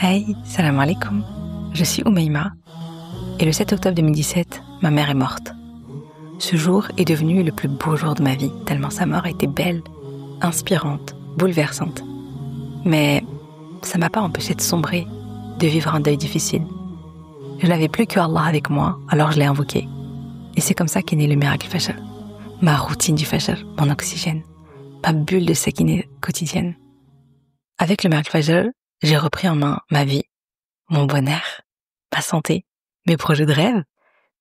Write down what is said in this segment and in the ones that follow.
Hey, salam alaikum. Je suis Oumaima et le 7 octobre 2017, ma mère est morte. Ce jour est devenu le plus beau jour de ma vie, tellement sa mort était belle, inspirante, bouleversante. Mais ça m'a pas empêché de sombrer, de vivre un deuil difficile. Je n'avais plus que Allah avec moi, alors je l'ai invoqué. Et c'est comme ça qu'est né le miracle Fajr. Ma routine du Fajr, mon oxygène, ma bulle de sakiné quotidienne. Avec le miracle Fajr, j'ai repris en main ma vie, mon bonheur, ma santé, mes projets de rêve,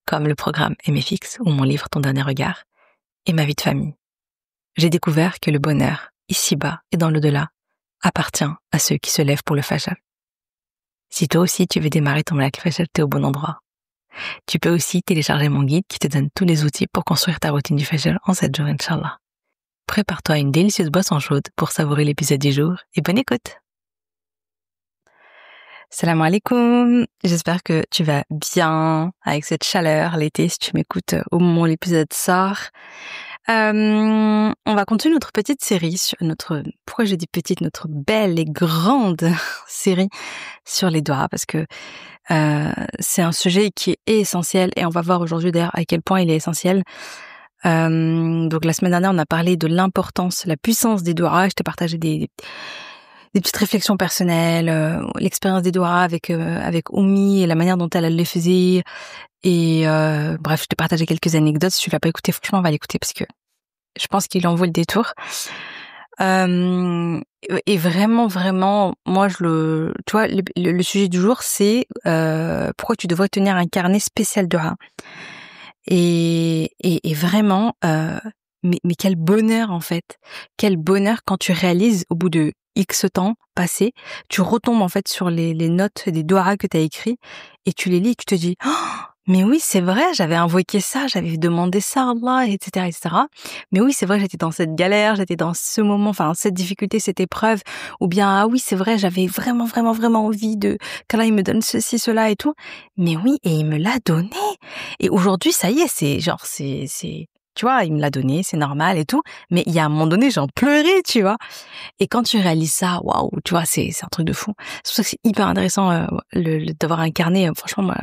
comme le programme MFX ou mon livre Ton dernier regard, et ma vie de famille. J'ai découvert que le bonheur, ici-bas et dans l'au-delà, appartient à ceux qui se lèvent pour le Fajr. Si toi aussi tu veux démarrer ton miracle Fajr, t'es au bon endroit. Tu peux aussi télécharger mon guide qui te donne tous les outils pour construire ta routine du Fajr en 7 jours, Inch'Allah. Prépare-toi à une délicieuse boisson chaude pour savourer l'épisode du jour et bonne écoute. Salam alaikum, j'espère que tu vas bien avec cette chaleur l'été si tu m'écoutes au moment où l'épisode sort. On va continuer notre petite série sur pourquoi je dis petite, notre belle et grande série sur les doigts parce que c'est un sujet qui est essentiel et on va voir aujourd'hui d'ailleurs à quel point il est essentiel. Donc la semaine dernière on a parlé de l'importance, la puissance des doigts, je t'ai partagé des petites réflexions personnelles, l'expérience des doigts avec Oumi et la manière dont elle les faisait. Et bref, je te partageais quelques anecdotes. Si tu l'as pas écouté, franchement, on va l'écouter parce que je pense qu'il en vaut le détour. Et vraiment, moi, tu vois, le sujet du jour, c'est pourquoi tu devrais tenir un carnet spécial de doigts. Et vraiment, mais quel bonheur en fait, quel bonheur quand tu réalises au bout de X temps passé, tu retombes en fait sur les notes des doigts que tu as écrits et tu les lis et tu te dis oh, mais oui c'est vrai, j'avais invoqué ça, j'avais demandé ça à Allah, etc. Mais oui c'est vrai, j'étais dans cette galère, j'étais dans ce moment, enfin cette difficulté, cette épreuve, ou bien ah oui c'est vrai, j'avais vraiment envie de qu'Allah il me donne ceci, cela et tout. Mais oui, et il me l'a donné. Et aujourd'hui ça y est, c'est tu vois, il me l'a donné, c'est normal et tout. Mais il y a un moment donné, j'en pleurais, tu vois. Et quand tu réalises ça, waouh, tu vois, c'est un truc de fou. C'est pour ça que c'est hyper intéressant d'avoir un carnet. Franchement, moi,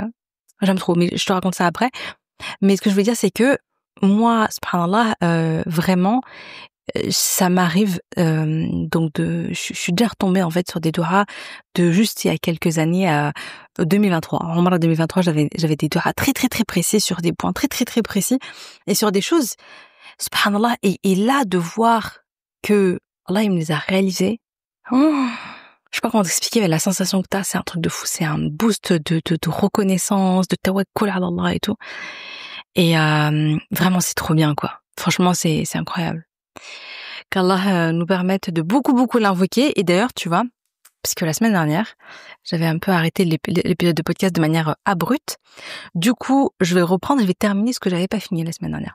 j'aime trop. Mais je te raconte ça après. Mais ce que je veux dire, c'est que moi, subhanallah, vraiment, ça m'arrive donc je suis déjà retombée en fait sur des doigts de juste il y a quelques années à 2023. En mars 2023, j'avais des doigts très précis sur des points très précis et sur des choses subhanallah et là de voir que Allah il me les a réalisés. Je sais pas comment t'expliquer, mais la sensation que t'as, c'est un truc de fou, c'est un boost de reconnaissance, de tawakkul ala Allah et tout. Et vraiment c'est trop bien quoi. Franchement c'est incroyable. Qu'Allah nous permette de beaucoup l'invoquer. Et d'ailleurs, tu vois, parce que la semaine dernière, j'avais un peu arrêté l'épisode de podcast de manière abrupte. Du coup, je vais reprendre, je vais terminer ce que j'avais pas fini la semaine dernière.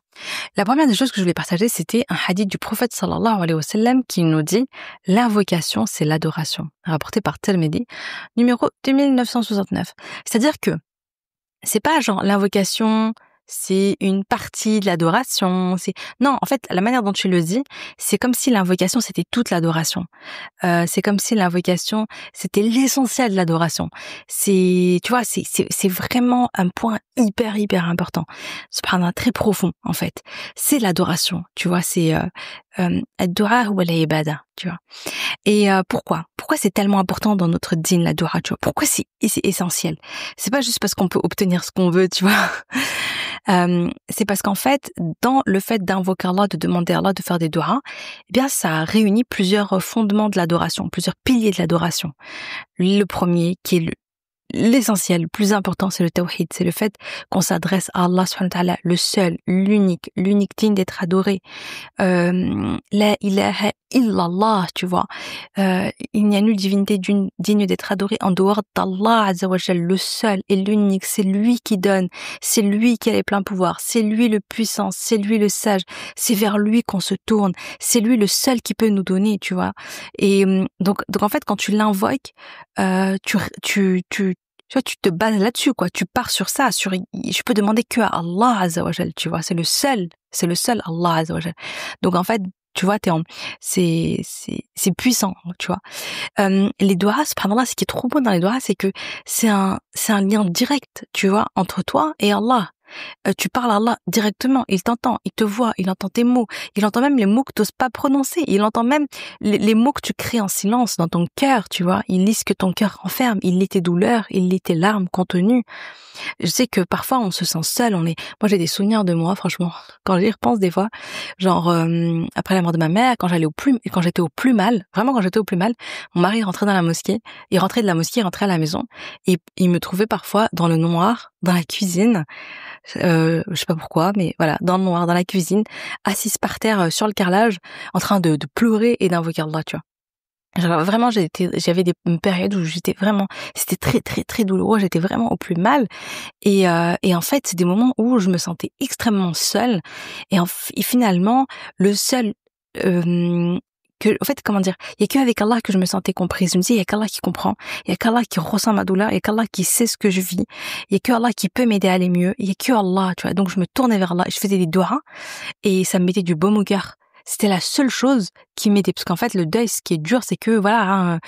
La première des choses que je voulais partager, c'était un hadith du prophète sallallahu alayhi wa sallam qui nous dit « L'invocation, c'est l'adoration », rapporté par Tirmidhi, numéro 2969. C'est-à-dire que c'est pas genre l'invocation, c'est une partie de l'adoration, non, en fait, la manière dont tu le dis, c'est comme si l'invocation c'était toute l'adoration. C'est comme si l'invocation c'était l'essentiel de l'adoration. Tu vois, c'est vraiment un point hyper important. Subhanallah, très profond en fait. C'est l'adoration, tu vois, c'est ad-du'a wa al-ibada, tu vois. Et pourquoi c'est tellement important dans notre dîn la doua, tu vois? Pourquoi c'est essentiel? C'est pas juste parce qu'on peut obtenir ce qu'on veut, tu vois. C'est parce qu'en fait, dans le fait d'invoquer Allah, de demander à Allah de faire des douas, eh bien, ça réunit plusieurs fondements de l'adoration, plusieurs piliers de l'adoration. Le premier, qui est l'essentiel, le plus important, c'est le tawhid, c'est le fait qu'on s'adresse à Allah subhanahu wa ta'ala, le seul, l'unique digne d'être adoré. La ilaha illallah, tu vois. Il n'y a nulle divinité digne d'être adorée en dehors d'Allah azza wa jal, le seul et l'unique. C'est lui qui donne, c'est lui qui a les pleins pouvoirs, c'est lui le puissant, c'est lui le sage, c'est vers lui qu'on se tourne, c'est lui le seul qui peut nous donner, tu vois. Et donc en fait, quand tu l'invoques, tu vois, tu te bases là-dessus, quoi. Tu pars sur ça, je peux demander que à Allah azza wa jal, tu vois. C'est le seul Allah azza wa jal. Donc en fait, tu vois, c'est puissant, tu vois. Les du'as, subhanallah, ce qui est trop beau dans les du'as, c'est que c'est un lien direct, tu vois, entre toi et Allah. Tu parles à Allah directement, il t'entend, il te voit, il entend tes mots, il entend même les mots que tu n'oses pas prononcer, il entend même les mots que tu crées en silence dans ton cœur, tu vois. Il lit ce que ton cœur renferme, il lit tes douleurs, il lit tes larmes contenues. Je sais que parfois on se sent seul, moi j'ai des souvenirs de moi, franchement, quand j'y repense des fois, genre après la mort de ma mère, quand j'étais au plus mal, vraiment quand j'étais au plus mal, mon mari rentrait dans la mosquée, il rentrait de la mosquée, il rentrait à la maison et il me trouvait parfois dans le noir, dans la cuisine, je sais pas pourquoi, mais voilà, dans le noir, dans la cuisine, assise par terre sur le carrelage, en train de pleurer et d'invoquer Allah, tu vois. Genre, vraiment, j'avais une période où c'était très très très douloureux, j'étais vraiment au plus mal et en fait, c'est des moments où je me sentais extrêmement seule et finalement, le seul en fait, comment dire, il y a qu'avec Allah que je me sentais comprise. Je me disais, il y a qu'Allah qui comprend, il y a qu'Allah qui ressent ma douleur, il y a qu'Allah qui sait ce que je vis, il y a qu'Allah qui peut m'aider à aller mieux, il y a que Allah, tu vois. Donc je me tournais vers Allah, je faisais des doigts et ça me mettait du baume au cœur. C'était la seule chose qui m'aidait, parce qu'en fait le deuil, ce qui est dur, c'est que voilà, hein,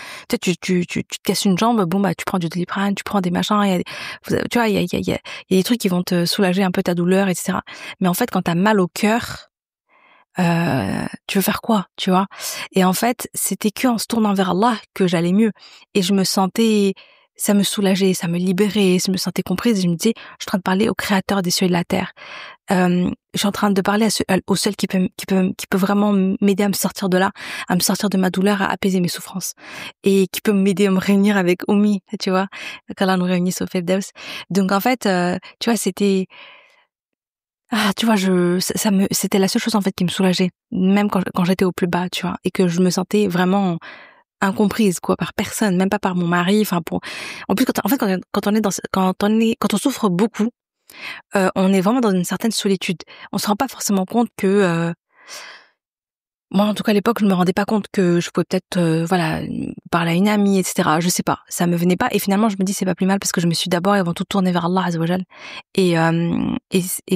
tu te casses une jambe, bon bah tu prends du Doliprane, tu prends des machins, tu vois, il y a des trucs qui vont te soulager un peu ta douleur, etc. Mais en fait, quand t'as mal au cœur, tu veux faire quoi, tu vois? Et en fait, c'était que en se tournant vers Allah que j'allais mieux, et je me sentais, ça me soulageait, ça me libérait, je me sentais comprise, et je me disais, je suis en train de parler au Créateur des cieux et de la terre. Je suis en train de parler au seul qui peut vraiment m'aider à me sortir de là, à me sortir de ma douleur, à apaiser mes souffrances, et qui peut m'aider à me réunir avec Oumi, tu vois, qu'Allah nous réunisse au Firdaus. Donc en fait, tu vois, tu vois, c'était la seule chose en fait qui me soulageait, même quand j'étais au plus bas, tu vois, et que je me sentais vraiment incomprise, quoi, par personne, même pas par mon mari. Enfin, en plus, quand on souffre beaucoup, on est vraiment dans une certaine solitude. On se rend pas forcément compte que, moi, en tout cas, à l'époque, je me rendais pas compte que je pouvais peut-être, voilà, parler à une amie, etc. Je sais pas, ça me venait pas. Et finalement, je me dis c'est pas plus mal parce que je me suis d'abord et avant tout tournée vers Allah Azza wa Jal. Et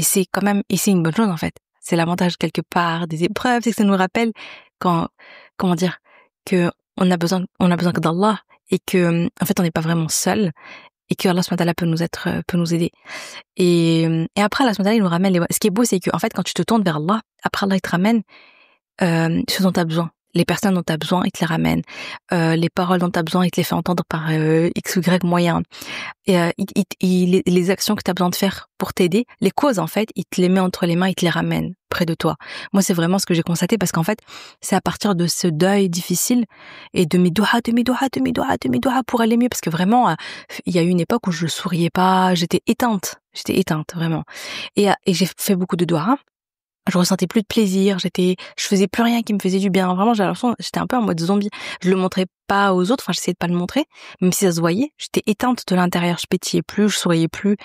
c'est quand même, et c'est une bonne chose en fait. C'est l'avantage quelque part des épreuves, c'est que ça nous rappelle quand, comment dire, que on a besoin que d'Allah, et que en fait on n'est pas vraiment seul, et que Allah subhanahu wa ta'ala peut nous aider. Et après Allah subhanahu wa ta'ala il nous ramène ce qui est beau, c'est que en fait quand tu te tournes vers Allah, après Allah il te ramène ce dont tu as besoin. Les personnes dont tu as besoin, il te les ramène. Les paroles dont tu as besoin, il te les fait entendre par X ou Y moyen. Et les actions que tu as besoin de faire pour t'aider, les causes en fait, il te les met entre les mains, il te les ramène près de toi. Moi, c'est vraiment ce que j'ai constaté, parce qu'en fait, c'est à partir de ce deuil difficile et de mes doigts pour aller mieux, parce que vraiment, il y a eu une époque où je souriais pas, j'étais éteinte vraiment. Et j'ai fait beaucoup de doigts. Je ressentais plus de plaisir, je faisais plus rien qui me faisait du bien. Vraiment, j'avais l'impression, j'étais un peu en mode zombie. Je le montrais pas aux autres, enfin, j'essayais de pas le montrer, même si ça se voyait. J'étais éteinte de l'intérieur, je pétillais plus, je souriais plus.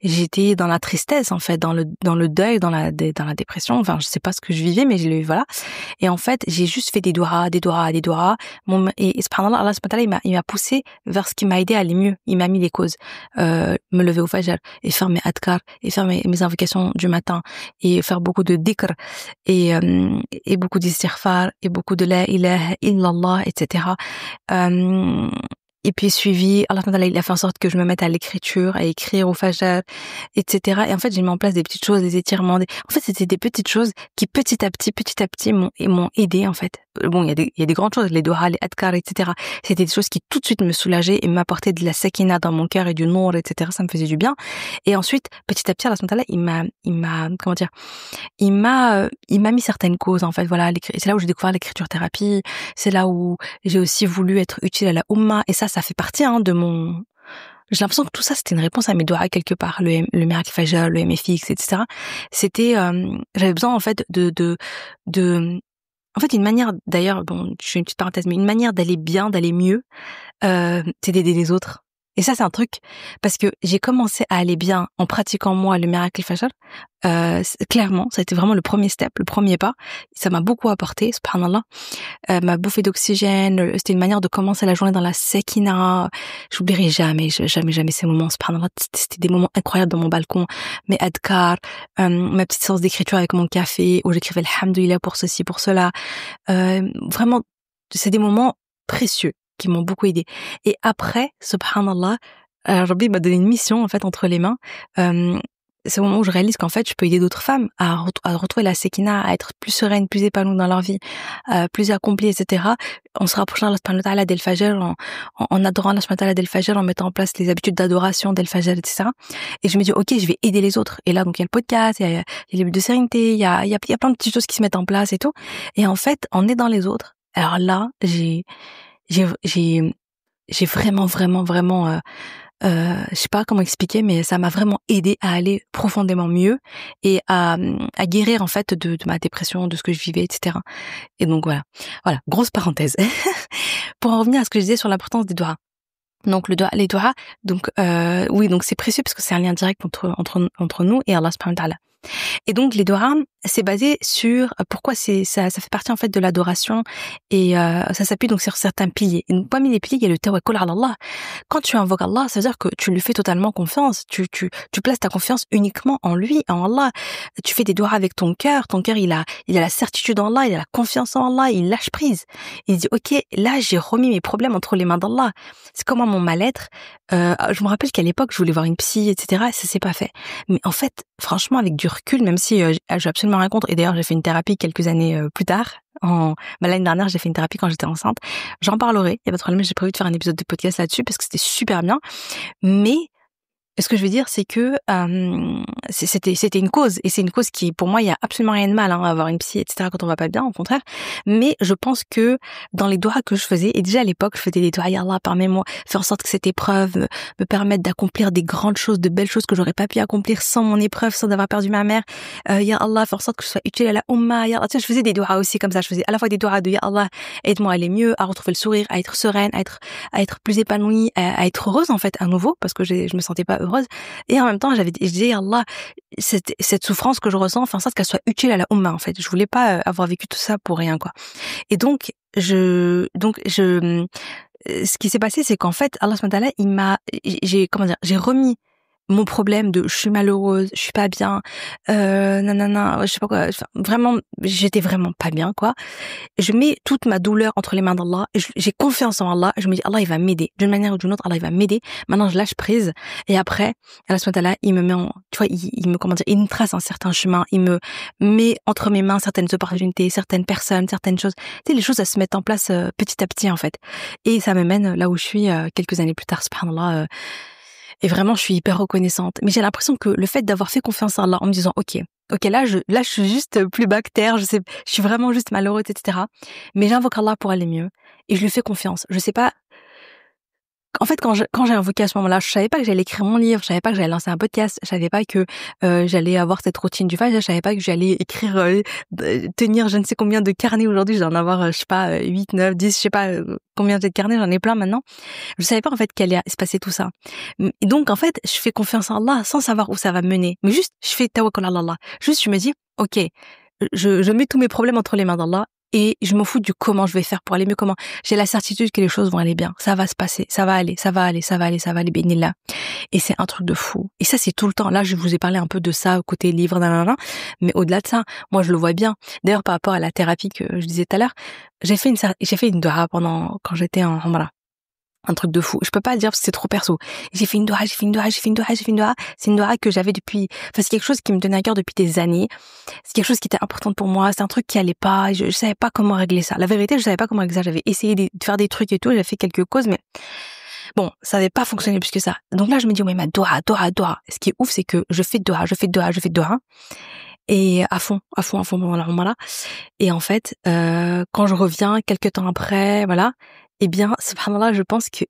J'étais dans la tristesse, en fait, dans le deuil, dans la dépression. Enfin, je sais pas ce que je vivais, mais voilà. Et en fait, j'ai juste fait des doigts. Et subhanallah, Allah subhanahu wa ta'ala, il m'a poussé vers ce qui m'a aidé à aller mieux. Il m'a mis les causes. Me lever au fajr, et faire mes adkar, et faire mes invocations du matin, et faire beaucoup de dhikr, et beaucoup d'istighfar, et beaucoup de la ilaha illallah, etc. Et puis suivi, Allah il a fait en sorte que je me mette à l'écriture, à écrire au fajr, etc. Et en fait, j'ai mis en place des petites choses, des étirements. En fait, c'était des petites choses qui petit à petit m'ont aidé, en fait. Bon, il y a des grandes choses, les doha, les adkar, etc. C'était des choses qui tout de suite me soulageaient et m'apportaient de la sakina dans mon cœur et du nour, etc. Ça me faisait du bien. Et ensuite, petit à petit, Allah comment dire, il m'a mis certaines causes, en fait. Voilà, c'est là où j'ai découvert l'écriture thérapie. C'est là où j'ai aussi voulu être utile à la Ummah. Et ça fait partie, hein, de mon... J'ai l'impression que tout ça, c'était une réponse à mes doigts quelque part. Le Miracle Fajr, le MFX, etc. C'était, j'avais besoin, en fait, en fait, une manière, d'ailleurs, bon, je fais une petite parenthèse, mais une manière d'aller bien, d'aller mieux, c'est d'aider les autres. Et ça, c'est un truc, parce que j'ai commencé à aller bien en pratiquant moi le miracle Fajr. Clairement, ça a été vraiment le premier step, le premier pas. Ça m'a beaucoup apporté, subhanallah. Ma bouffée d'oxygène, c'était une manière de commencer la journée dans la sekina. J'oublierai jamais ces moments, subhanallah. C'était des moments incroyables dans mon balcon. Mes adkar, ma petite séance d'écriture avec mon café, où j'écrivais alhamdoulilah pour ceci, pour cela. Vraiment, c'est des moments précieux qui m'ont beaucoup aidé. Et après, subhanallah, Rabbi m'a donné une mission en fait entre les mains. C'est au moment où je réalise qu'en fait, je peux aider d'autres femmes à retrouver la sékina, à être plus sereines, plus épanouies dans leur vie, plus accomplies, etc. En se rapprochant d'Allah subhanahu wa ta'ala dès le fajr, en adorant Allah subhanahu wa ta'ala dès le fajr, en mettant en place les habitudes d'adoration dès le fajr, etc. Et je me dis, ok, je vais aider les autres. Et là, donc, il y a le podcast, il y a les livres de sérénité, il y a plein de petites choses qui se mettent en place et tout. Et en fait, en aidant les autres, alors là, j'ai vraiment, je sais pas comment expliquer, mais ça m'a vraiment aidé à aller profondément mieux et à guérir en fait de ma dépression, de ce que je vivais, etc. Et donc voilà, grosse parenthèse. Pour en revenir à ce que je disais sur l'importance des doigts. Donc les doigts, donc oui, donc c'est précieux parce que c'est un lien direct entre nous et Allah subhanahu wa ta'ala. Et donc les doigts, c'est basé sur pourquoi ça fait partie en fait de l'adoration et ça s'appuie donc sur certains piliers. Et donc parmi les piliers, il y a le tawakkul ala Allah. Quand tu invoques Allah, ça veut dire que tu lui fais totalement confiance. Tu places ta confiance uniquement en lui, en Allah. Tu fais des doigts avec ton cœur. Ton cœur, il a la certitude en Allah, il a la confiance en Allah, il lâche prise. Il dit OK, là j'ai remis mes problèmes entre les mains d'Allah. C'est comme mon mal-être. Je me rappelle qu'à l'époque, je voulais voir une psy, etc. Ça s'est pas fait. Mais en fait, franchement, avec du recul, même si j'ai absolument rien contre, et d'ailleurs j'ai fait une thérapie quelques années plus tard, l'année dernière j'ai fait une thérapie quand j'étais enceinte, j'en parlerai, il y a pas de problème, j'ai prévu de faire un épisode de podcast là-dessus parce que c'était super bien, mais ce que je veux dire, c'est que c'était une cause, et c'est une cause qui, pour moi, il y a absolument rien de mal à avoir une psy, etc. quand on va pas bien, au contraire. Mais je pense que dans les doigts que je faisais, et déjà à l'époque, je faisais des doigts, ya Allah, permets-moi, faire en sorte que cette épreuve me permette d'accomplir des grandes choses, de belles choses que j'aurais pas pu accomplir sans mon épreuve, sans avoir perdu ma mère. Ya Allah, faire en sorte que je sois utile à la Ummah. Ya Allah, tu sais, je faisais des doigts aussi comme ça. Je faisais à la fois des doigts de ya Allah, aide-moi à aller mieux, à retrouver le sourire, à être sereine, à être plus épanouie, à être heureuse en fait à nouveau, parce que je me sentais pas heureuse. Et en même temps, je disais, Allah, cette souffrance que je ressens, faire en sorte qu'elle soit utile à la Ummah, en fait. Je voulais pas avoir vécu tout ça pour rien, quoi. Et donc, ce qui s'est passé, c'est qu'en fait, Allah subhanahu wa ta'ala, j'ai remis mon problème de je suis malheureuse, je suis pas bien, je sais pas quoi, enfin, vraiment, j'étais vraiment pas bien, quoi. Je mets toute ma douleur entre les mains d'Allah, et j'ai confiance en Allah, je me dis, Allah, il va m'aider. D'une manière ou d'une autre, Allah, il va m'aider. Maintenant, je lâche prise, et après, Allah subhanahu wa ta'ala, il me met tu vois, il me trace un certain chemin, il me met entre mes mains certaines opportunités, certaines personnes, certaines choses. Tu sais, les choses, elles se mettent en place petit à petit, en fait. Et ça me mène là où je suis quelques années plus tard, subhanallah. Et vraiment, je suis hyper reconnaissante. Mais j'ai l'impression que le fait d'avoir fait confiance à Allah en me disant, OK, là, je suis juste plus bac terre, je suis vraiment juste malheureuse, etc. Mais j'invoque Allah pour aller mieux. Et je lui fais confiance. Je sais pas. En fait, quand j'ai invoqué à ce moment-là, je savais pas que j'allais écrire mon livre, je savais pas que j'allais lancer un podcast, je savais pas que j'allais avoir cette routine du Fajr, je savais pas que j'allais écrire, tenir je ne sais combien de carnets aujourd'hui, je vais en avoir, je sais pas, 8, 9, 10, je sais pas combien j'ai de carnets, j'en ai plein maintenant. Je savais pas en fait qu'allait se passer tout ça. Et donc en fait, je fais confiance en Allah sans savoir où ça va mener. Mais juste, je fais tawakkul ala Allah. Juste, je me dis, OK, je mets tous mes problèmes entre les mains d'Allah. Et je m'en fous du comment je vais faire pour aller mieux, comment. J'ai la certitude que les choses vont aller bien. Ça va se passer. Ça va aller, bénillah. Et c'est un truc de fou. Et ça, c'est tout le temps. Là, je vous ai parlé un peu de ça, côté livre, nanana. Mais au-delà de ça, moi, je le vois bien. D'ailleurs, par rapport à la thérapie que je disais tout à l'heure, j'ai fait une doha quand j'étais en Umrah. Un truc de fou. Je peux pas le dire parce que c'est trop perso. J'ai fait une doha. C'est une doha que j'avais depuis, c'est quelque chose qui me tenait à cœur depuis des années. C'est quelque chose qui était important pour moi. C'est un truc qui allait pas. Je savais pas comment régler ça. La vérité, je savais pas comment régler ça. J'avais essayé de faire des trucs et tout. J'avais fait quelques causes, mais bon, ça n'avait pas fonctionné plus que ça. Donc là, je me dis, ouais, ma doha. Ce qui est ouf, c'est que je fais doha. Et à fond pendant la Umrah. Et en fait, quand je reviens quelques temps après, voilà, eh bien, subhanallah, je pense que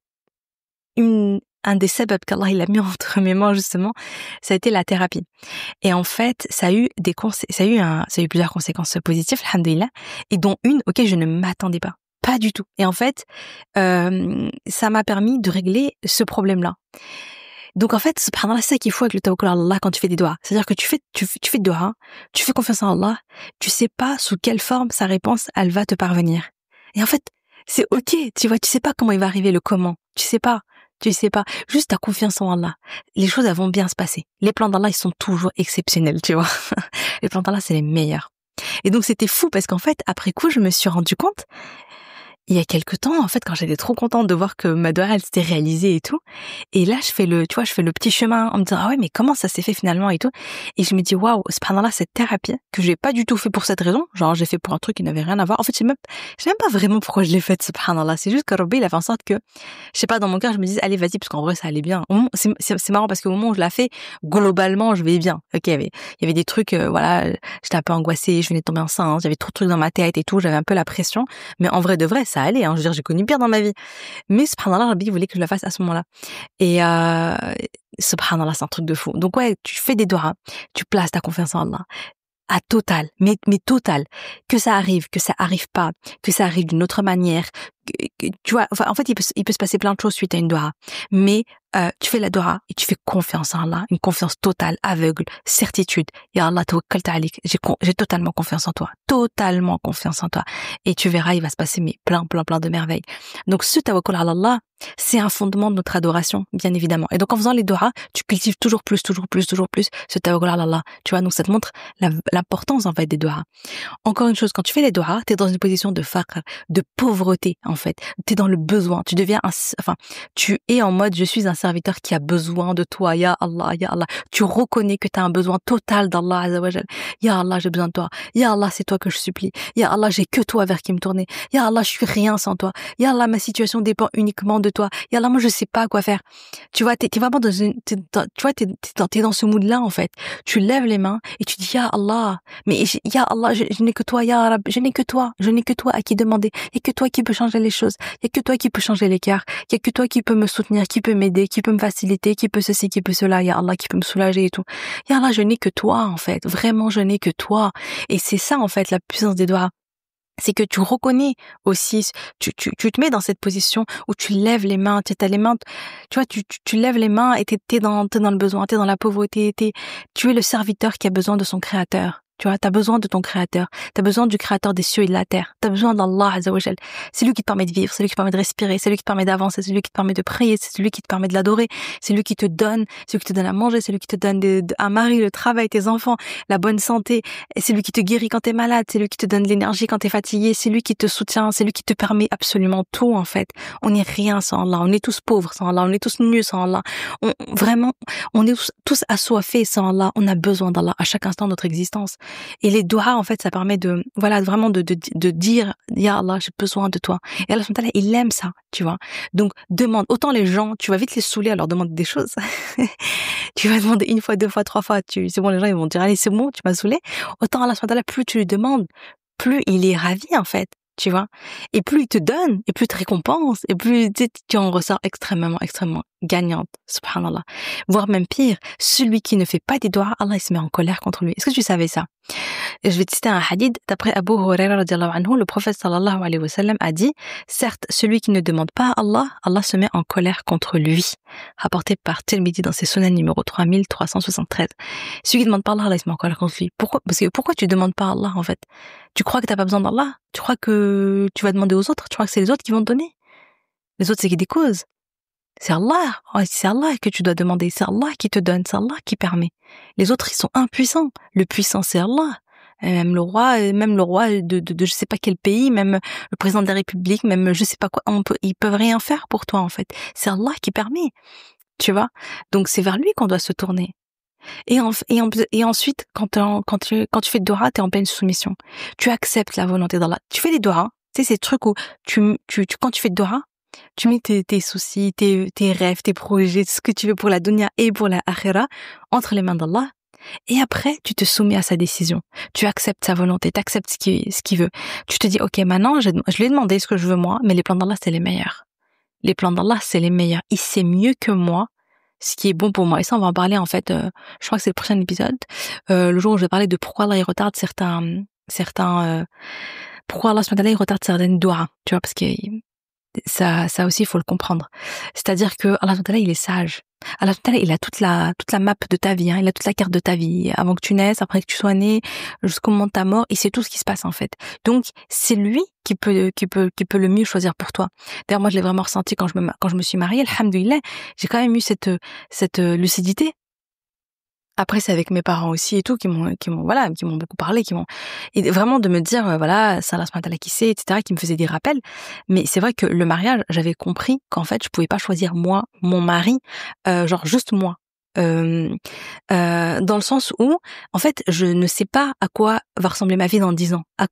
un des sabab qu'Allah il a mis entre mes mains justement, ça a été la thérapie. Et en fait, ça a eu plusieurs conséquences positives, alhamdoulilah, et dont une auquel je ne m'attendais pas. Pas du tout. Et en fait, ça m'a permis de régler ce problème-là. Donc en fait, subhanallah, c'est ça qu'il faut avec le tawakkul à Allah quand tu fais des doigts. C'est-à-dire que tu fais des doigts, tu fais confiance en Allah, tu sais pas sous quelle forme sa réponse, elle va te parvenir. Et en fait, c'est ok, tu vois, tu sais pas comment il va arriver, le comment. Tu sais pas. Juste ta confiance en Allah. Les choses, elles vont bien se passer. Les plans d'Allah, ils sont toujours exceptionnels, tu vois. Les plans d'Allah, c'est les meilleurs. Et donc, c'était fou parce qu'en fait, après coup, je me suis rendu compte, il y a quelque temps, en fait, quand j'étais trop contente de voir que ma doua, elle s'était réalisée et tout. Et là, je fais le petit chemin en me disant, ah ouais, mais comment ça s'est fait finalement et tout. Et je me dis, waouh, subhanallah, cette thérapie que j'ai pas du tout fait pour cette raison. Genre, j'ai fait pour un truc qui n'avait rien à voir. En fait, je sais même pas vraiment pourquoi je l'ai faite, subhanallah. C'est juste que Rabbi, il a fait en sorte que, je sais pas, dans mon cœur, je me dis, allez, vas-y, parce qu'en vrai, ça allait bien. C'est marrant parce qu'au moment où je l'ai fait, globalement, je vais bien. Ok, il y avait des trucs, voilà, j'étais un peu angoissée, je venais de tomber enceinte, j'avais trop de trucs dans ma tête et tout, j'avais un peu la pression. Mais en vrai de vrai, ça allait, hein. Je veux dire, j'ai connu pire dans ma vie. Mais subhanallah, Rabbi voulait que je la fasse à ce moment-là. Et subhanallah, c'est un truc de fou. Donc ouais, tu fais des doigts, tu places ta confiance en Allah à total, mais total. Que ça arrive pas, que ça arrive d'une autre manière. Tu vois, enfin, en fait, il peut se passer plein de choses suite à une doua. Mais tu fais la doua et tu fais confiance en Allah, une confiance totale, aveugle, certitude. Ya Allah, tawakkaltu alik. J'ai totalement confiance en toi, totalement confiance en toi. Et tu verras, il va se passer plein de merveilles. Donc ce tawakkul ala Allah, c'est un fondement de notre adoration, bien évidemment. Et donc en faisant les doua, tu cultives toujours plus ce tawakkul ala Allah. Tu vois, donc ça te montre l'importance en fait des doua. Encore une chose, quand tu fais les doua, t'es dans une position de faqr, de pauvreté en fait. T'es dans le besoin. Tu deviens tu es en mode je suis un serviteur qui a besoin de toi. Ya Allah, ya Allah. Tu reconnais que t'as un besoin total d'Allah Azza wa Jal. Ya Allah, j'ai besoin de toi. Ya Allah, c'est toi que je supplie. Ya Allah, j'ai que toi vers qui me tourner. Ya Allah, je suis rien sans toi. Ya Allah, ma situation dépend uniquement de toi. Ya Allah, moi je sais pas quoi faire. Tu vois, t'es vraiment t'es dans ce mood-là en fait. Tu lèves les mains et tu dis ya Allah, mais ya Allah, je n'ai que toi, ya Rab, je n'ai que toi à qui demander. Il y a que toi qui peux changer les choses. Il y a que toi qui peux changer les cœurs. Il y a que toi qui peux me soutenir, qui peut m'aider, qui peut me faciliter, qui peut ceci, qui peut cela, ya Allah, qui peut me soulager et tout. Ya Allah, je n'ai que toi en fait. Vraiment, je n'ai que toi. Et c'est ça en fait la puissance des doigts. C'est que tu reconnais aussi, tu te mets dans cette position où tu lèves les mains, tu as les mains, tu vois, tu lèves les mains et t'es dans le besoin, t'es dans la pauvreté, tu es le serviteur qui a besoin de son créateur. Tu vois, t'as besoin de ton créateur. T'as besoin du créateur des cieux et de la terre. T'as besoin d'Allah Azza wa Jal. C'est lui qui te permet de vivre, c'est lui qui te permet de respirer, c'est lui qui te permet d'avancer, c'est lui qui te permet de prier, c'est lui qui te permet de l'adorer, c'est lui qui te donne, c'est lui qui te donne à manger, c'est lui qui te donne un mari, le travail, tes enfants, la bonne santé, c'est lui qui te guérit quand t'es malade, c'est lui qui te donne l'énergie quand t'es fatigué, c'est lui qui te soutient, c'est lui qui te permet absolument tout, en fait. On n'est rien sans Allah, on est tous pauvres sans Allah, on est tous nuls sans Allah. On est tous assoiffés sans Allah, on a besoin d'Allah à chaque instant de notre existence. Et les doigts, en fait, ça permet de, voilà, vraiment de dire, ya Allah, j'ai besoin de toi. Et Allah, il aime ça, tu vois. Donc, demande. Autant les gens, tu vas vite les saouler à leur demander des choses. Tu vas demander une fois, deux fois, trois fois, c'est bon, les gens, ils vont dire, allez, c'est bon, tu m'as saoulé. Autant Allah, plus tu lui demandes, plus il est ravi, en fait. Tu vois, et plus il te donne, et plus il te récompense, et plus tu en ressors extrêmement gagnante, subhanallah. Voire même pire, celui qui ne fait pas des doigts, Allah il se met en colère contre lui. Est-ce que tu savais ça? Et je vais te citer un hadith d'après Abu Huraira radiallahu anhu, le prophète sallallahu alayhi wa sallam a dit, certes, celui qui ne demande pas à Allah, Allah se met en colère contre lui. Rapporté par Tirmidhi dans ses sunan numéro 3373. Celui qui ne demande pas à Allah, Allah il se met en colère contre lui. Pourquoi tu demandes pas à Allah, en fait? Tu crois que t'as pas besoin d'Allah? Tu crois que tu vas demander aux autres? Tu crois que c'est les autres qui vont te donner? Les autres, c'est qui des causes. C'est Allah. C'est Allah que tu dois demander. C'est Allah qui te donne. C'est Allah qui permet. Les autres, ils sont impuissants. Le puissant, c'est Allah. Même le roi de je sais pas quel pays, même le président de la République, même je sais pas quoi, ils peuvent rien faire pour toi, en fait. C'est Allah qui permet. Tu vois? Donc, c'est vers lui qu'on doit se tourner. Et ensuite, quand tu fais de doha, t'es en pleine soumission. Tu acceptes la volonté d'Allah. Tu fais des doha. Tu sais, ces trucs où quand tu fais de doha, tu mets tes soucis, tes rêves, tes projets, ce que tu veux pour la dunya et pour la akhira entre les mains d'Allah. Et après, tu te soumets à sa décision. Tu acceptes sa volonté, tu acceptes ce qu'il veut. Tu te dis, ok, maintenant, je lui ai demandé ce que je veux moi, mais les plans d'Allah, c'est les meilleurs. Les plans d'Allah, c'est les meilleurs. Il sait mieux que moi ce qui est bon pour moi. Et ça, on va en parler, en fait, je crois que c'est le prochain épisode, le jour où je vais parler de pourquoi Allah il retarde certains Pourquoi Allah subhanahu wa ta'ala il retarde certaines doigts, tu vois, parce que ça aussi il faut le comprendre. C'est-à-dire que Allah subhanahu wa ta'ala il est sage. Allah subhanahu wa ta'ala il a toute la map de ta vie, hein, il a toute la carte de ta vie, avant que tu naisses, après que tu sois né, jusqu'au moment de ta mort, il sait tout ce qui se passe en fait. Donc c'est lui qui peut le mieux choisir pour toi. D'ailleurs moi je l'ai vraiment ressenti quand je me suis mariée, alhamdoulilah, j'ai quand même eu cette lucidité. Après, c'est avec mes parents aussi et tout, qui m'ont beaucoup parlé, et vraiment de me dire, voilà, c'est Allah subhanahu wa ta'ala qui sait, etc., qui me faisait des rappels. Mais c'est vrai que le mariage, j'avais compris qu'en fait, je pouvais pas choisir moi, mon mari, genre juste moi. Dans le sens où, en fait, je ne sais pas à quoi va ressembler ma vie dans 10 ans. À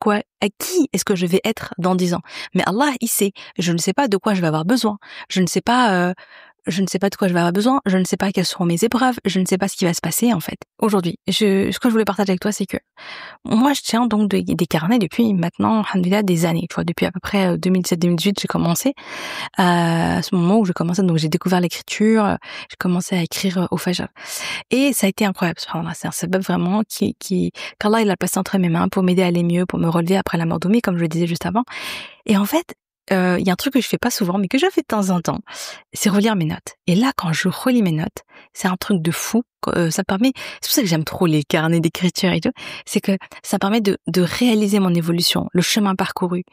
qui est-ce que je vais être dans 10 ans. Mais Allah, il sait. Je ne sais pas de quoi je vais avoir besoin. Je ne sais pas de quoi je vais avoir besoin, je ne sais pas quelles seront mes épreuves, je ne sais pas ce qui va se passer en fait. Aujourd'hui, ce que je voulais partager avec toi, c'est que moi je tiens donc des carnets depuis maintenant, alhamdoulilah, des années. Tu vois, depuis à peu près 2017-2018, j'ai commencé. À ce moment où j'ai commencé, donc j'ai découvert l'écriture, j'ai commencé à écrire au Fajr. Et ça a été incroyable. C'est un sabab vraiment qu'Allah il a placé entre mes mains pour m'aider à aller mieux, pour me relever après la mort d'Oumi, comme je le disais juste avant. Et en fait, il y a un truc que je fais pas souvent, mais que je fais de temps en temps, c'est relire mes notes. Et là, quand je relis mes notes, c'est un truc de fou. Ça permet, c'est pour ça que j'aime trop les carnets d'écriture et tout, c'est que ça permet de réaliser mon évolution, le chemin parcouru,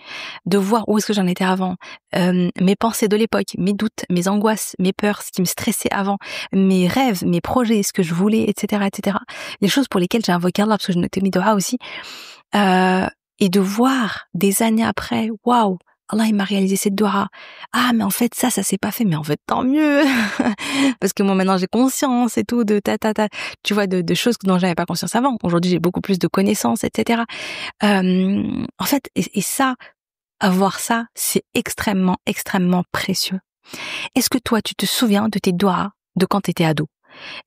de voir où est-ce que j'en étais avant, mes pensées de l'époque, mes doutes, mes angoisses, mes peurs, ce qui me stressait avant, mes rêves, mes projets, ce que je voulais, etc., etc. Les choses pour lesquelles j'ai invoqué Allah, parce que je notais mes doigts aussi, et de voir des années après, waouh, Allah, il m'a réalisé cette doua. Ah, mais en fait, ça s'est pas fait. Mais en fait, tant mieux. Parce que moi, maintenant, j'ai conscience et tout de tu vois, de choses dont j'avais pas conscience avant. Aujourd'hui, j'ai beaucoup plus de connaissances, etc. En fait, et ça, avoir ça, c'est extrêmement, extrêmement précieux. Est-ce que toi, tu te souviens de tes douas de quand t'étais ado?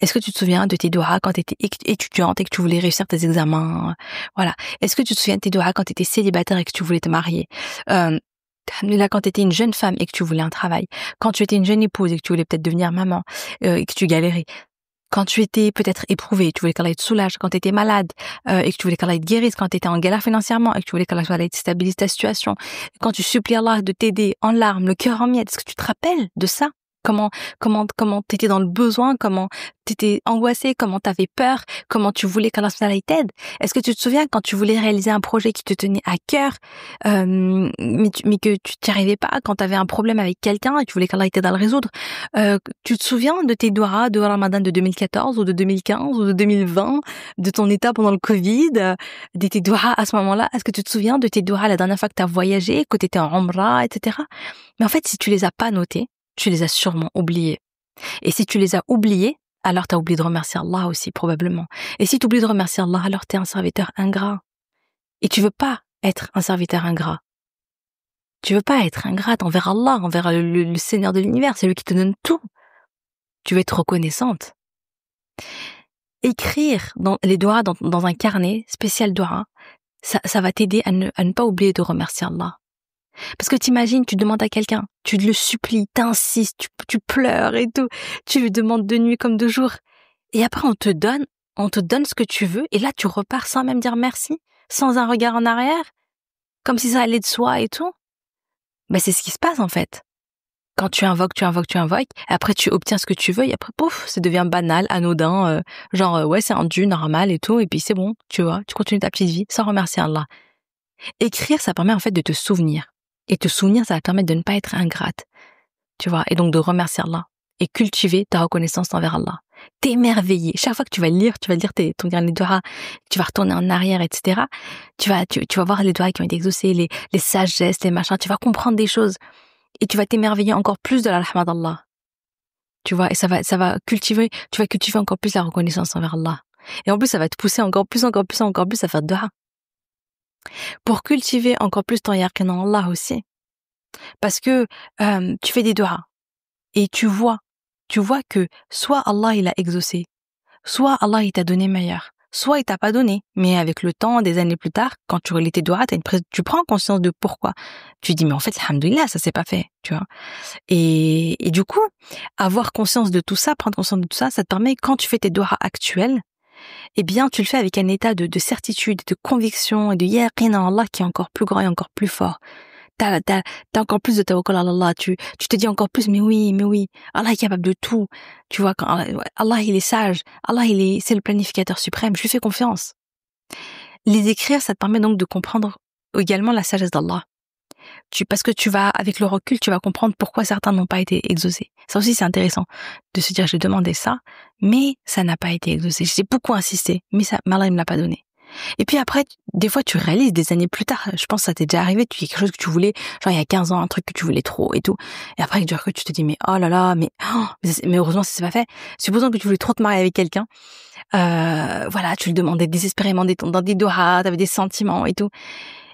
Est-ce que tu te souviens de tes douas quand t'étais étudiante et que tu voulais réussir tes examens? Voilà. Est-ce que tu te souviens de tes douas quand t'étais célibataire et que tu voulais te marier? Là, quand tu étais une jeune femme et que tu voulais un travail, quand tu étais une jeune épouse et que tu voulais peut-être devenir maman, et que tu galérais, quand tu étais peut-être éprouvée, tu voulais qu'Allah te soulage, quand tu étais malade, et que tu voulais qu'Allah te guérisse, quand tu étais en galère financièrement et que tu voulais qu'Allah te stabilise ta situation, quand tu supplies Allah de t'aider en larmes, le cœur en miettes, est-ce que tu te rappelles de ça? Comment t'étais dans le besoin, comment t'étais angoissée, comment t'avais peur, comment tu voulais qu'Allah t'aide. Est-ce que tu te souviens quand tu voulais réaliser un projet qui te tenait à cœur, mais que tu t'y arrivais pas, quand t'avais un problème avec quelqu'un et tu voulais qu'Allah t'aide à le résoudre. Tu te souviens de tes douas de Ramadan de 2014 ou de 2015 ou de 2020, de ton état pendant le Covid, de tes douas à ce moment-là? Est-ce que tu te souviens de tes douas la dernière fois que t'as voyagé, que t'étais en Umrah, etc. Mais en fait, si tu les as pas notés, tu les as sûrement oubliés. Et si tu les as oubliés, alors tu as oublié de remercier Allah aussi, probablement. Et si tu oublies de remercier Allah, alors tu es un serviteur ingrat. Et tu veux pas être un serviteur ingrat. Tu veux pas être ingrate envers Allah, envers le Seigneur de l'univers, c'est lui qui te donne tout. Tu veux être reconnaissante. Écrire les doigts dans un carnet spécial doigts, ça va t'aider à ne pas oublier de remercier Allah. Parce que t'imagines, tu demandes à quelqu'un, tu le supplies, t'insistes, tu pleures et tout, tu lui demandes de nuit comme de jour. Et après, on te donne ce que tu veux, et là, tu repars sans même dire merci, sans un regard en arrière, comme si ça allait de soi et tout. Ben, c'est ce qui se passe, en fait. Quand tu invoques, et après, tu obtiens ce que tu veux, et après, pouf, ça devient banal, anodin, ouais, c'est un dû, normal et tout, et puis c'est bon, tu vois, tu continues ta petite vie, sans remercier Allah. Écrire, ça permet, en fait, de te souvenir. Et te souvenir, ça va te permettre de ne pas être ingrate, tu vois, et donc de remercier Allah et cultiver ta reconnaissance envers Allah. T'émerveiller. Chaque fois que tu vas lire ton carnet de doigts, tu vas retourner en arrière, etc. Tu vas voir les doigts qui ont été exaucés, les sagesses, les machins. Tu vas comprendre des choses et tu vas t'émerveiller encore plus de la rahma d'Allah. Tu vois, et tu vas cultiver encore plus la reconnaissance envers Allah. Et en plus, ça va te pousser encore plus à faire doigts. Pour cultiver encore plus ton yaqin en Allah aussi. Parce que tu fais des doigts et tu vois que soit Allah il a exaucé, soit Allah il t'a donné meilleur, soit il t'a pas donné, mais avec le temps, des années plus tard, quand tu relis tes doigts, tu prends conscience de pourquoi. Tu dis mais en fait alhamdoulilah, ça s'est pas fait, tu vois. Et du coup, avoir conscience de tout ça, prendre conscience de tout ça, ça te permet quand tu fais tes doigts actuels, eh bien, tu le fais avec un état de certitude, de conviction et de yaqin en Allah qui est encore plus grand et encore plus fort. T'as encore plus de tawakkul à Allah. Tu te dis encore plus, mais oui, Allah est capable de tout. Tu vois, quand Allah, il est sage. Allah, c'est le planificateur suprême. Je lui fais confiance. Les écrire, ça te permet donc de comprendre également la sagesse d'Allah. Parce que avec le recul, tu vas comprendre pourquoi certains n'ont pas été exaucés. Ça aussi, c'est intéressant de se dire, j'ai demandé ça, mais ça n'a pas été exaucé. J'ai beaucoup insisté, mais Allah, il me l'a pas donné. Et puis après, des fois, tu réalises des années plus tard, je pense que ça t'est déjà arrivé, tu y a quelque chose que tu voulais, genre il y a 15 ans, un truc que tu voulais trop et tout. Et après, du recul, tu te dis, mais oh là là, mais heureusement, ça s'est pas fait. Supposons que tu voulais trop te marier avec quelqu'un, voilà, tu le demandais désespérément dans des dohas, t'avais des sentiments et tout.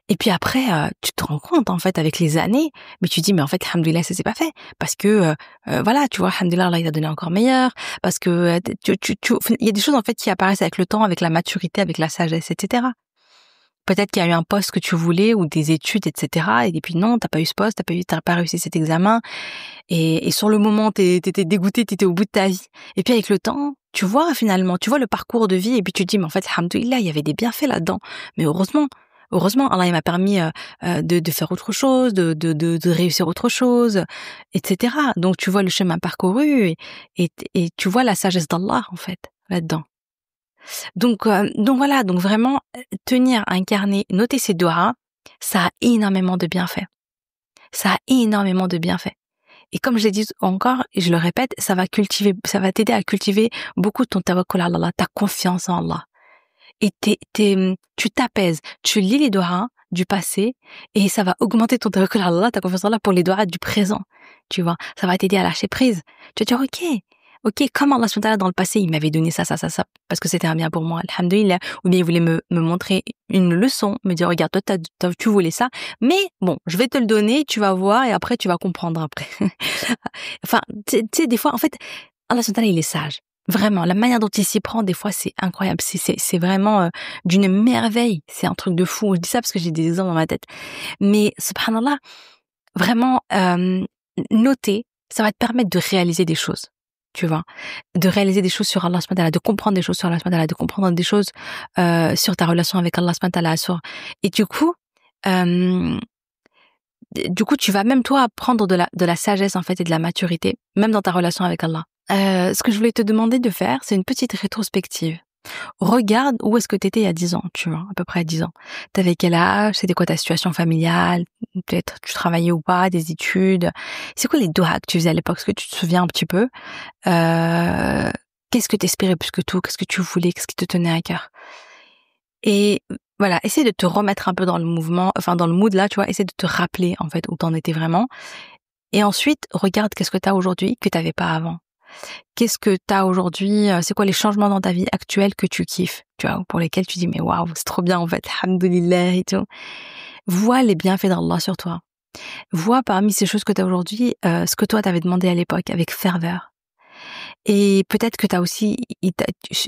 Et puis après, tu te rends compte, en fait, avec les années, mais tu dis, mais en fait, alhamdoulilah, ça s'est pas fait. Parce que, voilà, tu vois, alhamdoulilah, Allah, il t'a donné encore meilleur. Parce que, il y a des choses, en fait, qui apparaissent avec le temps, avec la maturité, avec la sagesse, etc. Peut-être qu'il y a eu un poste que tu voulais, ou des études, etc. Et puis non, t'as pas eu ce poste, t'as pas réussi cet examen. Et sur le moment, t'étais dégoûté, t'étais au bout de ta vie. Et puis avec le temps, tu vois, finalement, tu vois le parcours de vie, et puis tu te dis, mais en fait, alhamdoulilah, il y avait des bienfaits là-dedans. Mais heureusement, Allah il m'a permis de faire autre chose, de réussir autre chose, etc. Donc tu vois le chemin parcouru et tu vois la sagesse d'Allah en fait là-dedans. Donc voilà, donc vraiment tenir un carnet, noter ses doigts, ça a énormément de bienfaits. Ça a énormément de bienfaits. Et comme je l'ai dit encore, et je le répète, ça va t'aider à cultiver beaucoup ton tawakkul ala Allah, ta confiance en Allah. Et tu t'apaises, tu lis les doigts du passé et ça va augmenter ton tawakkul ala Allah, ta confiance en Allah pour les doigts du présent. Tu vois, ça va t'aider à lâcher prise. Tu vas dire OK, comme Allah subhanahu wa ta'ala dans le passé, il m'avait donné ça, parce que c'était un bien pour moi, alhamdoulilah, ou bien il voulait me montrer une leçon, me dire regarde, toi tu voulais ça, mais bon, je vais te le donner, tu vas voir et après tu vas comprendre après. Enfin, tu sais des fois en fait, Allah subhanahu wa ta'ala il est sage. Vraiment, la manière dont il s'y prend, des fois, c'est incroyable. C'est vraiment d'une merveille. C'est un truc de fou. Je dis ça parce que j'ai des exemples dans ma tête. Mais, subhanallah, vraiment, noter, ça va te permettre de réaliser des choses. Tu vois, de réaliser des choses sur Allah subhanahu wa ta'ala, de comprendre des choses sur Allah subhanahu wa ta'ala, de comprendre des choses sur ta relation avec Allah subhanahu wa ta'ala. Et du coup, tu vas même toi prendre de la sagesse en fait et de la maturité, même dans ta relation avec Allah. Ce que je voulais te demander de faire, c'est une petite rétrospective. Regarde où est-ce que t'étais il y a 10 ans, tu vois, à peu près 10 ans. T'avais quel âge? C'était quoi ta situation familiale? Peut-être tu travaillais ou pas, des études. C'est quoi les doigts que tu faisais à l'époque? Est-ce que tu te souviens un petit peu? Qu'est-ce que t'espérais plus que tout? Qu'est-ce que tu voulais? Qu'est-ce qui te tenait à cœur? Et voilà, essaie de te remettre un peu dans le mouvement, enfin dans le mood là, tu vois, essaie de te rappeler en fait où t'en étais vraiment. Et ensuite, regarde qu'est-ce que t'as aujourd'hui que t'avais pas avant. Qu'est-ce que t'as aujourd'hui, c'est quoi les changements dans ta vie actuelle que tu kiffes, tu vois, pour lesquels tu dis mais waouh, c'est trop bien en fait, alhamdoulilah et tout. Vois les bienfaits d'Allah sur toi. Vois parmi ces choses que t'as aujourd'hui, ce que toi t'avais demandé à l'époque avec ferveur. Et peut-être que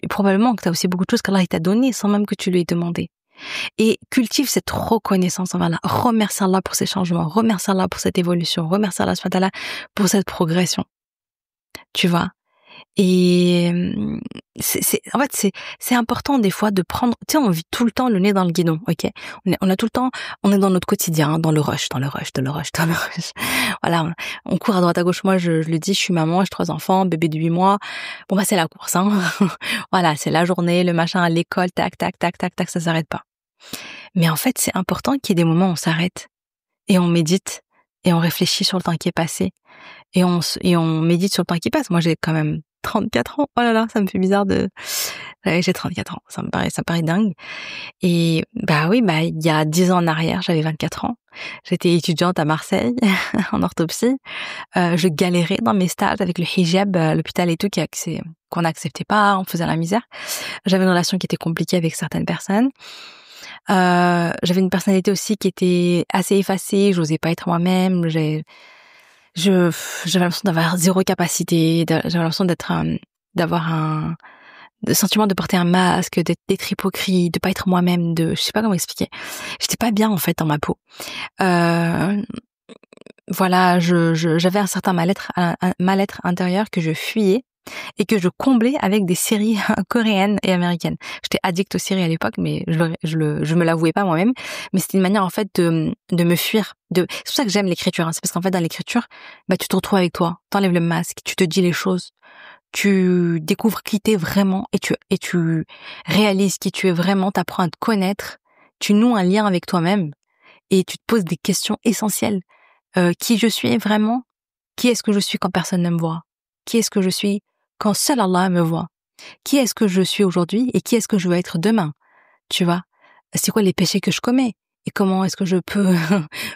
probablement que t'as aussi beaucoup de choses qu'Allah t'a donné sans même que tu lui aies demandé. Et cultive cette reconnaissance envers Allah. Remercie Allah pour ces changements, remercie Allah pour cette évolution, remercie Allah subhanahu wa ta'ala pour cette progression. Tu vois? Et en fait c'est important des fois de prendre, tu sais, on vit tout le temps le nez dans le guidon, ok? On a tout le temps, on est dans notre quotidien, dans le rush. Voilà, on court à droite à gauche. Moi, je le dis, je suis maman, j'ai 3 enfants, bébé de 8 mois. Bon bah c'est la course, hein. Voilà, c'est la journée, le machin à l'école, tac, tac, tac, tac, tac, ça s'arrête pas. Mais en fait, c'est important qu'il y ait des moments où on s'arrête et on médite et on réfléchit sur le temps qui est passé et on médite sur le temps qui passe. Moi, j'ai quand même 34 ans. Oh là là, ça me fait bizarre j'ai 34 ans. Ça paraît dingue. Et il y a 10 ans en arrière, j'avais 24 ans. J'étais étudiante à Marseille, en orthopsie. Je galérais dans mes stages avec le hijab, l'hôpital et tout, qu'on n'acceptait pas, on faisait la misère. J'avais une relation qui était compliquée avec certaines personnes. J'avais une personnalité aussi qui était assez effacée, j'osais pas être moi-même, j'avais l'impression d'avoir zéro capacité, j'avais l'impression d'avoir un sentiment de porter un masque, d'être hypocrite, de pas être moi-même, je sais pas comment expliquer. J'étais pas bien en fait dans ma peau. Voilà, j'avais un certain mal-être intérieur que je fuyais. et que je comblais avec des séries coréennes et américaines. J'étais addict aux séries à l'époque, mais je me l'avouais pas moi-même. Mais c'était une manière en fait de me fuir. C'est pour ça que j'aime l'écriture. Hein. C'est parce qu'en fait dans l'écriture, bah tu te retrouves avec toi, t'enlèves le masque, tu te dis les choses, tu découvres qui t'es vraiment et tu réalises qui tu es vraiment. T'apprends à te connaître, tu noues un lien avec toi-même et tu te poses des questions essentielles. Qui je suis vraiment? Qui est-ce que je suis quand personne ne me voit? Qui est-ce que je suis quand seul Allah me voit? Qui est-ce que je suis aujourd'hui et qui est-ce que je veux être demain? Tu vois? C'est quoi les péchés que je commets? Et comment est-ce que je peux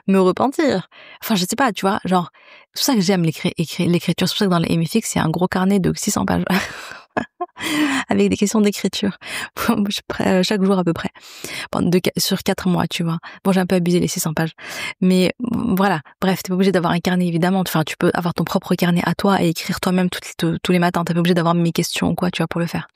me repentir? Enfin, je sais pas, tu vois, genre, c'est pour ça que j'aime l'écriture. C'est pour ça que dans les MFX, il y a un gros carnet de 600 pages. Avec des questions d'écriture. Chaque jour à peu près. Sur 4 mois, tu vois. Bon, j'ai un peu abusé les 600 pages. Mais voilà. Bref, t'es pas obligé d'avoir un carnet, évidemment. Enfin, tu peux avoir ton propre carnet à toi et écrire toi-même tous les matins. T'es pas obligé d'avoir mes questions ou quoi, tu vois, pour le faire.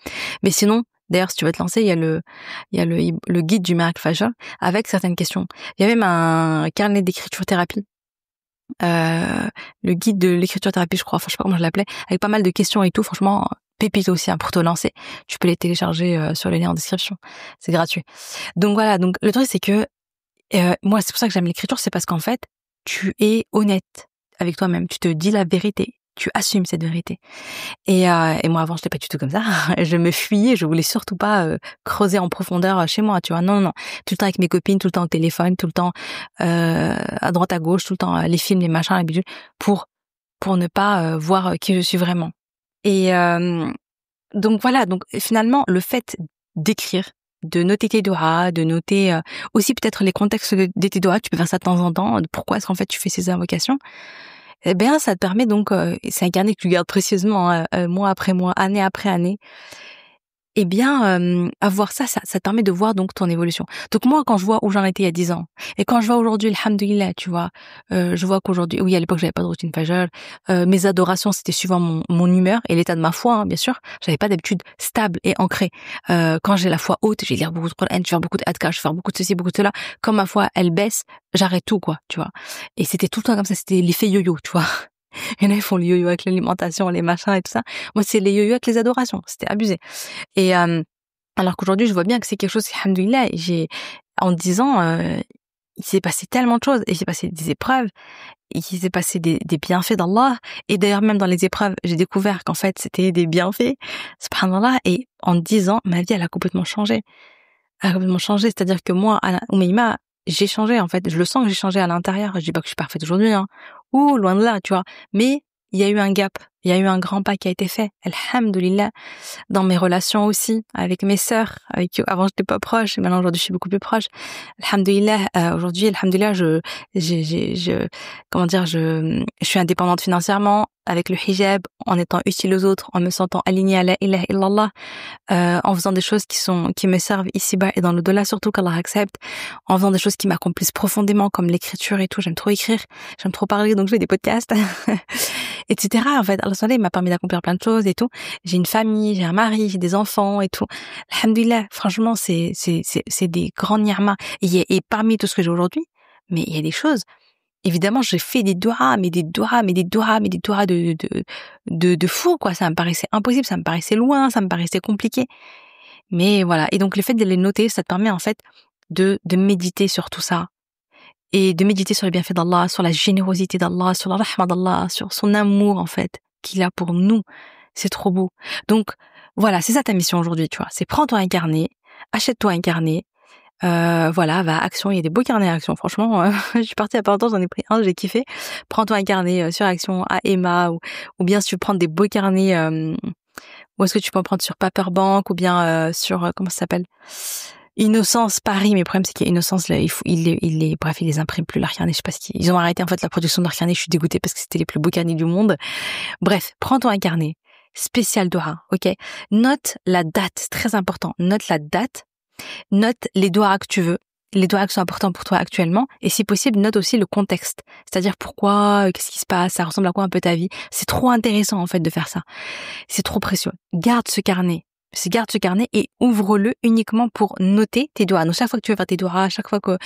Mais sinon, d'ailleurs, si tu veux te lancer, il y a le guide du miracle Fajr avec certaines questions. Il y a même un carnet d'écriture thérapie. Le guide de l'écriture thérapie, je crois. Enfin, je sais pas comment je l'appelais. Avec pas mal de questions et tout. Franchement, pépite aussi, hein, pour te lancer. Tu peux les télécharger sur le lien en description. C'est gratuit. Donc voilà. Donc, le truc, c'est que, moi, c'est pour ça que j'aime l'écriture. C'est parce qu'en fait, tu es honnête avec toi-même. Tu te dis la vérité. Tu assumes cette vérité. Et moi, avant, j'étais pas du tout comme ça. Je me fuyais, je voulais surtout pas creuser en profondeur chez moi, tu vois. Non. Tout le temps avec mes copines, tout le temps au téléphone, tout le temps à droite, à gauche, tout le temps les films, les machins, les bidules, pour ne pas voir qui je suis vraiment. Et donc voilà, donc finalement, le fait d'écrire, de noter tes doigts, de noter aussi peut-être les contextes de tes doigts, tu peux faire ça de temps en temps, pourquoi est-ce qu'en fait tu fais ces invocations, eh bien, ça te permet donc, c'est un carnet que tu gardes précieusement, mois après mois, année après année. Eh bien, avoir ça te permet de voir donc ton évolution. Donc moi, quand je vois où j'en étais il y a 10 ans et quand je vois aujourd'hui, alhamdoulilah, tu vois, je vois qu'aujourd'hui, oui, à l'époque, j'avais pas de routine fajr, mes adorations, c'était suivant mon humeur et l'état de ma foi, hein, bien sûr. J'avais pas d'habitude stable et ancrée. Quand j'ai la foi haute, je vais lire beaucoup de Coran, je vais faire beaucoup d'adhkar, je vais faire beaucoup de ceci, beaucoup de cela. Quand ma foi, elle baisse, j'arrête tout, quoi, tu vois. Et c'était tout le temps comme ça, c'était l'effet yo-yo, tu vois. Il y en a, ils font le yo-yo avec l'alimentation, les machins et tout ça. Moi, c'est les yo-yo avec les adorations. C'était abusé. Et alors qu'aujourd'hui, je vois bien que c'est quelque chose, alhamdoulilah, en 10 ans, il s'est passé tellement de choses. Il s'est passé des épreuves, il s'est passé des bienfaits d'Allah. Et d'ailleurs, même dans les épreuves, j'ai découvert qu'en fait, c'était des bienfaits. Subhanallah. Et en 10 ans, ma vie, elle a complètement changé. Elle a complètement changé. C'est-à-dire que moi, Oumaima, j'ai changé, en fait. Je le sens que j'ai changé à l'intérieur. Je dis pas que je suis parfaite aujourd'hui, hein. Ouh, loin de là, tu vois. Mais il y a eu un gap. Il y a eu un grand pas qui a été fait. Alhamdoulilah. Dans mes relations aussi, avec mes sœurs, avec qui avant j'étais pas proche, et maintenant aujourd'hui je suis beaucoup plus proche. Alhamdoulilah, aujourd'hui, alhamdoulilah, je suis indépendante financièrement, avec le hijab, en étant utile aux autres, en me sentant alignée à la ilaha illallah, en faisant des choses qui me servent ici-bas et dans l'au-delà, surtout qu'Allah accepte, en faisant des choses qui m'accomplissent profondément, comme l'écriture et tout. J'aime trop écrire, j'aime trop parler, donc je fais des podcasts, etc. En fait, Allah m'a permis d'accomplir plein de choses et tout. J'ai une famille, j'ai un mari, j'ai des enfants et tout. Alhamdoulilah, franchement, c'est des grands ni'mas. Et parmi tout ce que j'ai aujourd'hui, mais il y a des choses. Évidemment, j'ai fait des doigts de fou, quoi. Ça me paraissait impossible, ça me paraissait loin, ça me paraissait compliqué. Mais voilà. Et donc, le fait de les noter, ça te permet, en fait, de méditer sur tout ça. Et de méditer sur les bienfaits d'Allah, sur la générosité d'Allah, sur la rahma d'Allah, sur son amour, en fait, qu'il a pour nous. C'est trop beau. Donc, voilà, c'est ça ta mission aujourd'hui, tu vois. C'est prends-toi un carnet, achète-toi un carnet, voilà, va à Action, il y a des beaux carnets à Action, franchement, je suis partie il y a pas longtemps, j'en ai pris un, j'ai kiffé. Prends-toi un carnet sur Action, à Emma, ou bien si tu veux prendre des beaux carnets, ou est-ce que tu peux en prendre sur Paperbank, ou bien sur, comment ça s'appelle, Innocence Paris. Mais le problème, c'est qu'Innocence, là, bref, ils les impriment plus, leurs carnets, je sais pas ils ont arrêté, en fait, la production de leurs carnets, je suis dégoûtée parce que c'était les plus beaux carnets du monde. Bref, prends-toi un carnet, spécial Dora, ok? Note la date, très important, note la date, note les doigts que tu veux, les doigts qui sont importants pour toi actuellement, et si possible, note aussi le contexte. C'est-à-dire pourquoi, qu'est-ce qui se passe, ça ressemble à quoi un peu ta vie. C'est trop intéressant, en fait, de faire ça. C'est trop précieux. Garde ce carnet et ouvre-le uniquement pour noter tes doigts. Donc, chaque fois que tu veux faire tes doigts, chaque fois que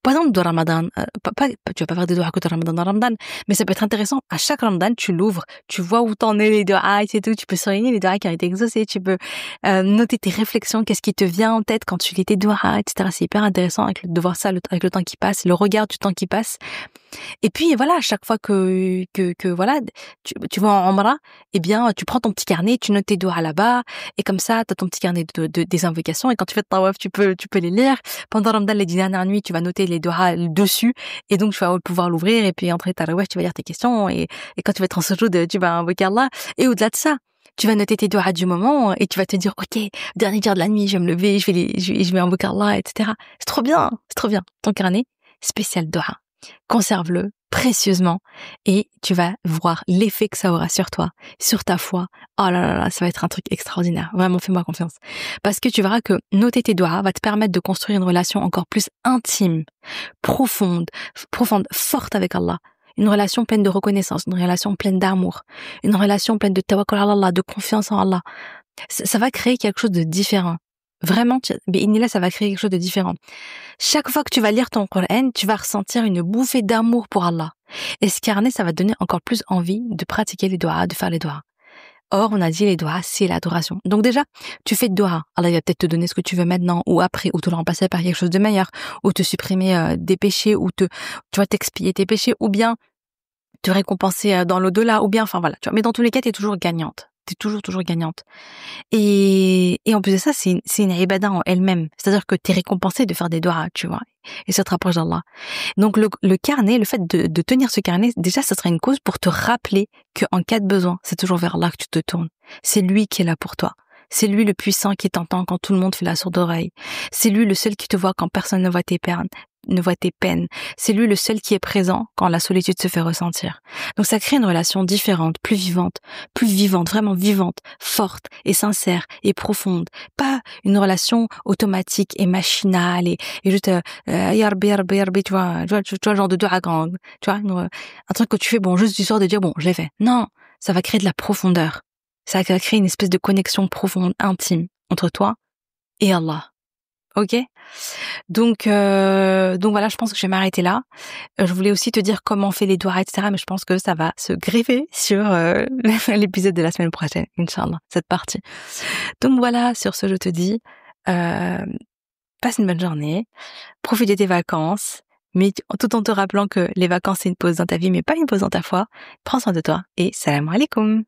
Par exemple, de Ramadan, tu vas pas faire des doigts de Ramadan dans Ramadan, mais ça peut être intéressant. À chaque Ramadan, tu l'ouvres, tu vois où t'en es les doigts, et tout. Tu peux souligner les doigts qui ont été exaucés. Tu peux noter tes réflexions, qu'est-ce qui te vient en tête quand tu lis tes doigts, etc. C'est hyper intéressant de voir ça avec le temps qui passe, le regard du temps qui passe. Et puis voilà, à chaque fois que voilà, tu vas en Umrah, eh bien, tu prends ton petit carnet, tu notes tes doigts là-bas, et comme ça, t'as ton petit carnet des invocations, et quand tu fais le tawaf, tu peux les lire. Pendant Ramadan, les 10 dernières nuits, tu vas noter les doigts dessus, et donc tu vas pouvoir l'ouvrir, et puis entre tarawih, tu vas lire tes questions, et quand tu vas être en sujoud, tu vas invoquer Allah. Et au-delà de ça, tu vas noter tes doigts du moment, et tu vas te dire, ok, dernier tiers de la nuit, je vais me lever, je vais invoquer Allah, etc. C'est trop bien, c'est trop bien. Ton carnet spécial doigts. Conserve-le précieusement et tu vas voir l'effet que ça aura sur toi, sur ta foi. Oh là là là, ça va être un truc extraordinaire. Vraiment, fais-moi confiance. Parce que tu verras que noter tes doigts va te permettre de construire une relation encore plus intime, profonde, forte avec Allah. Une relation pleine de reconnaissance, une relation pleine d'amour, une relation pleine de tawakkul ala Allah, de confiance en Allah. Ça va créer quelque chose de différent. Vraiment, là, ça va créer quelque chose de différent. Chaque fois que tu vas lire ton Coran, tu vas ressentir une bouffée d'amour pour Allah. Et ce carnet, ça va te donner encore plus envie de pratiquer les doigts, de faire les doigts. Or, on a dit les doigts, c'est l'adoration. Donc déjà, tu fais de doigts. Allah, il va peut-être te donner ce que tu veux maintenant, ou après, ou te le remplacer par quelque chose de meilleur, ou te supprimer des péchés, ou tu vas t'expier tes péchés, ou bien te récompenser dans l'au-delà, ou bien, enfin voilà. Tu vois. Mais dans tous les cas, t'es toujours gagnante. T'es toujours gagnante. Et en plus de ça, c'est une ibada en elle-même. C'est-à-dire que t'es récompensée de faire des doigts, tu vois. Et ça te rapproche d'Allah. Donc le carnet, le fait de tenir ce carnet, déjà, ça serait une cause pour te rappeler qu'en cas de besoin, c'est toujours vers Allah que tu te tournes. C'est lui qui est là pour toi. C'est lui le puissant qui t'entend quand tout le monde fait la sourde oreille. C'est lui le seul qui te voit quand personne ne voit tes peines. C'est lui le seul qui est présent quand la solitude se fait ressentir. Donc ça crée une relation différente, plus vivante, vraiment vivante, forte et sincère et profonde. Pas une relation automatique et machinale et juste yarbi, tu vois le genre de doigt grand, tu vois, un truc que tu fais juste histoire de dire bon, je l'ai fait. Non, ça va créer de la profondeur. Ça va créer une espèce de connexion profonde, intime entre toi et Allah. Ok? Donc voilà, je pense que je vais m'arrêter là. Je voulais aussi te dire comment on fait les doigts, etc. Mais je pense que ça va se greffer sur l'épisode de la semaine prochaine, Inch'Allah, cette partie. Donc voilà, sur ce, je te dis, passe une bonne journée, profite de tes vacances, mais tout en te rappelant que les vacances, c'est une pause dans ta vie, mais pas une pause dans ta foi. Prends soin de toi et salam alaikum.